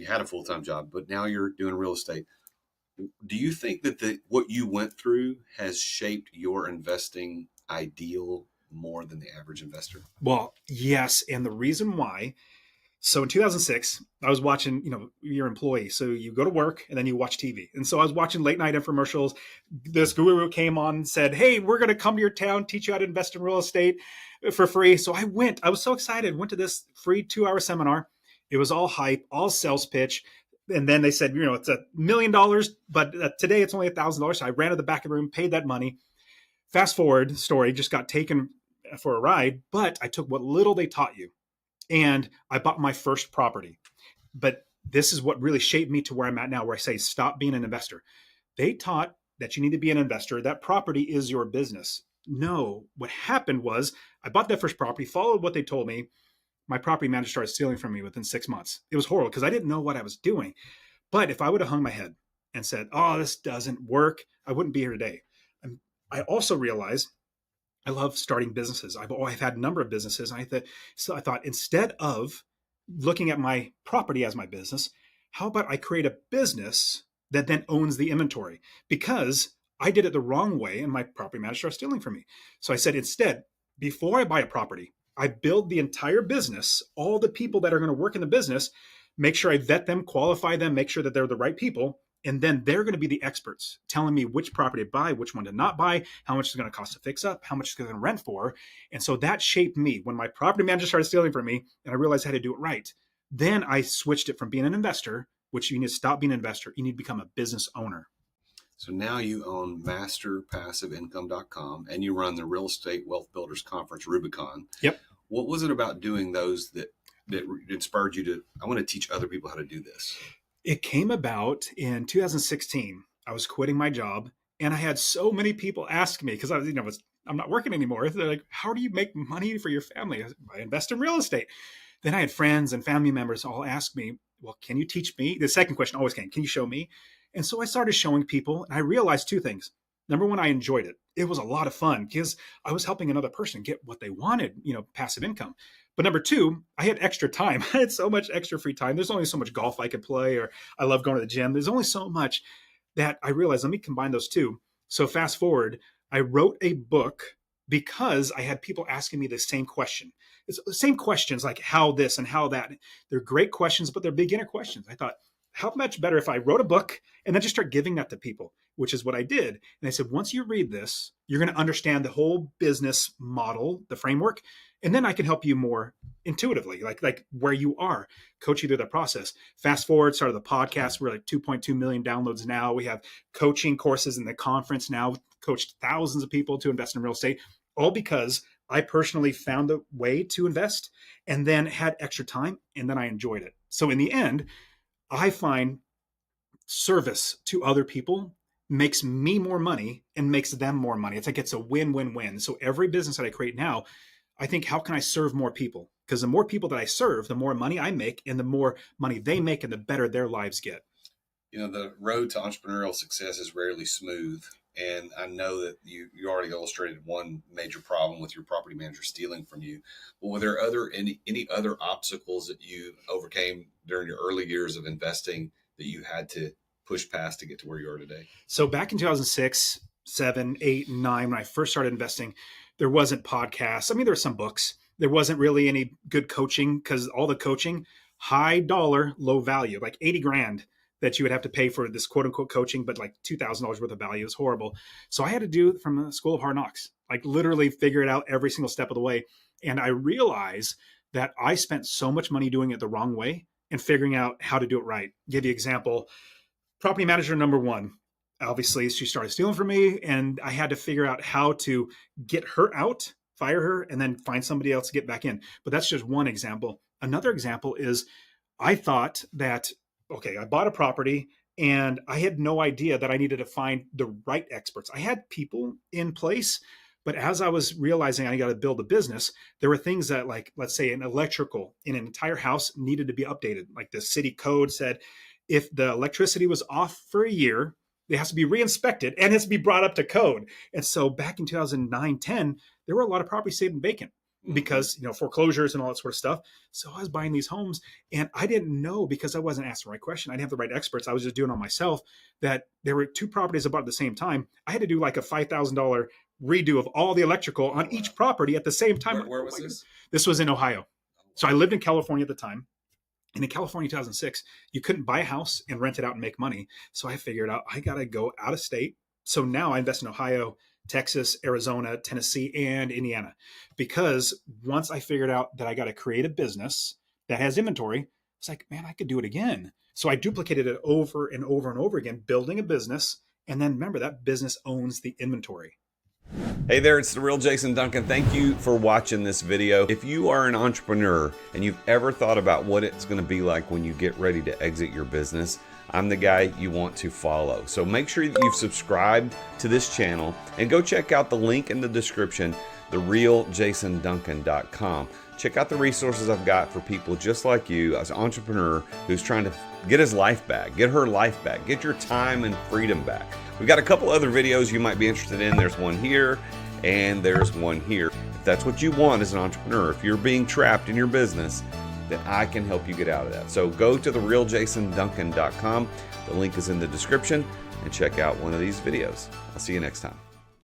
you had a full-time job, but now you're doing real estate. Do you think that what you went through has shaped your investing ideal more than the average investor? Well, yes. And the reason why, so in 2006, I was watching, your employee. So you go to work and then you watch TV. And so I was watching late night infomercials. This guru came on and said, hey, we're going to come to your town, teach you how to invest in real estate for free. So I went. I was so excited. Went to this free 2-hour seminar. It was all hype, all sales pitch. And then they said, it's $1 million, but today it's only $1,000. So I ran to the back of the room, paid that money. Fast forward, story just got taken for a ride, but I took what little they taught you. And I bought my first property. But this is what really shaped me to where I'm at now, where I say, stop being an investor. They taught that you need to be an investor. That property is your business. No, what happened was I bought that first property, followed what they told me. My property manager started stealing from me within 6 months. It was horrible because I didn't know what I was doing. But if I would have hung my head and said, oh, this doesn't work, I wouldn't be here today. I also realized I love starting businesses. I've had a number of businesses. And I thought instead of looking at my property as my business, how about I create a business that then owns the inventory? Because I did it the wrong way and my property manager started stealing from me. So I said, instead, before I buy a property, I build the entire business, all the people that are going to work in the business, make sure I vet them, qualify them, make sure that they're the right people. And then they're going to be the experts telling me which property to buy, which one to not buy, how much it's going to cost to fix up, how much it's going to rent for. And so that shaped me. When my property manager started stealing from me and I realized how to do it right, then I switched it from being an investor, which you need to stop being an investor. You need to become a business owner. So now you own masterpassiveincome.com and you run the Real Estate Wealth Builders Conference, REWBCON. Yep. What was it about doing those that inspired you to, I want to teach other people how to do this? It came about in 2016. I was quitting my job and I had so many people ask me because I'm not working anymore. They're like, how do you make money for your family? I invest in real estate. Then I had friends and family members all ask me, well, can you teach me? The second question always came, can you show me? And so I started showing people and I realized two things. Number one, I enjoyed it. It was a lot of fun because I was helping another person get what they wanted, passive income. But number two, I had extra time. I had so much extra free time. There's only so much golf I could play, or I love going to the gym. There's only so much that I realized, let me combine those two. So fast forward, I wrote a book because I had people asking me the same question. It's the same questions like how this and how that. They're great questions, but they're beginner questions. I thought, how much better if I wrote a book and then just start giving that to people, which is what I did. And I said, once you read this, you're going to understand the whole business model, the framework, and then I can help you more intuitively, like where you are, coach you through the process. Fast forward, started the podcast. We're like 2.2 million downloads now. We have coaching courses in the conference now, coached thousands of people to invest in real estate, all because I personally found a way to invest and then had extra time and then I enjoyed it. So in the end, I find service to other people makes me more money and makes them more money. It's a win-win-win. So every business that I create now, I think, how can I serve more people? Because the more people that I serve, the more money I make and the more money they make and the better their lives get. The road to entrepreneurial success is rarely smooth. And I know that you already illustrated one major problem with your property manager stealing from you. But were there any other obstacles that you overcame during your early years of investing that you had to push past to get to where you are today? So back in 2006, 7, 8, 9, when I first started investing, there wasn't podcasts. I mean, there were some books. There wasn't really any good coaching because all the coaching, high dollar, low value, like 80 grand that you would have to pay for this quote unquote coaching, but like $2,000 worth of value is horrible. So I had to do it from the School of Hard Knocks, like literally figure it out every single step of the way. And I realized that I spent so much money doing it the wrong way and figuring out how to do it right. Give you an example. Property manager number one, obviously she started stealing from me and I had to figure out how to get her out, fire her, and then find somebody else to get back in. But that's just one example. Another example is I thought that, okay, I bought a property and I had no idea that I needed to find the right experts. I had people in place, but as I was realizing I got to build a business, there were things that, like, let's say an electrical in an entire house needed to be updated. Like the city code said, if the electricity was off for a year, it has to be re-inspected and it has to be brought up to code. And so back in 2009, 10, there were a lot of properties sitting vacant. because, foreclosures and all that sort of stuff. So I was buying these homes, and I didn't know, because I wasn't asking the right question. I didn't have the right experts. I was just doing it on myself, that there were 2 properties about at the same time. I had to do like a $5,000 redo of all the electrical on each property at the same time. Where was this? This was in Ohio. So I lived in California at the time. And in California, 2006, you couldn't buy a house and rent it out and make money. So I figured out I got to go out of state. So now I invest in Ohio, Texas, Arizona, Tennessee, and Indiana. Because once I figured out that I got to create a business that has inventory, it's like, man, I could do it again. So I duplicated it over and over and over again, building a business. And then remember, that business owns the inventory. Hey there, it's the real Jason Duncan. Thank you for watching this video. If you are an entrepreneur and you've ever thought about what it's going to be like when you get ready to exit your business, I'm the guy you want to follow. So make sure that you've subscribed to this channel and go check out the link in the description, therealjasonduncan.com. Check out the resources I've got for people just like you, as an entrepreneur who's trying to get his life back, get her life back, get your time and freedom back. We've got a couple other videos you might be interested in. There's one here and there's one here. If that's what you want as an entrepreneur, if you're being trapped in your business, then I can help you get out of that. So go to therealjasonduncan.com. The link is in the description, and check out one of these videos. I'll see you next time.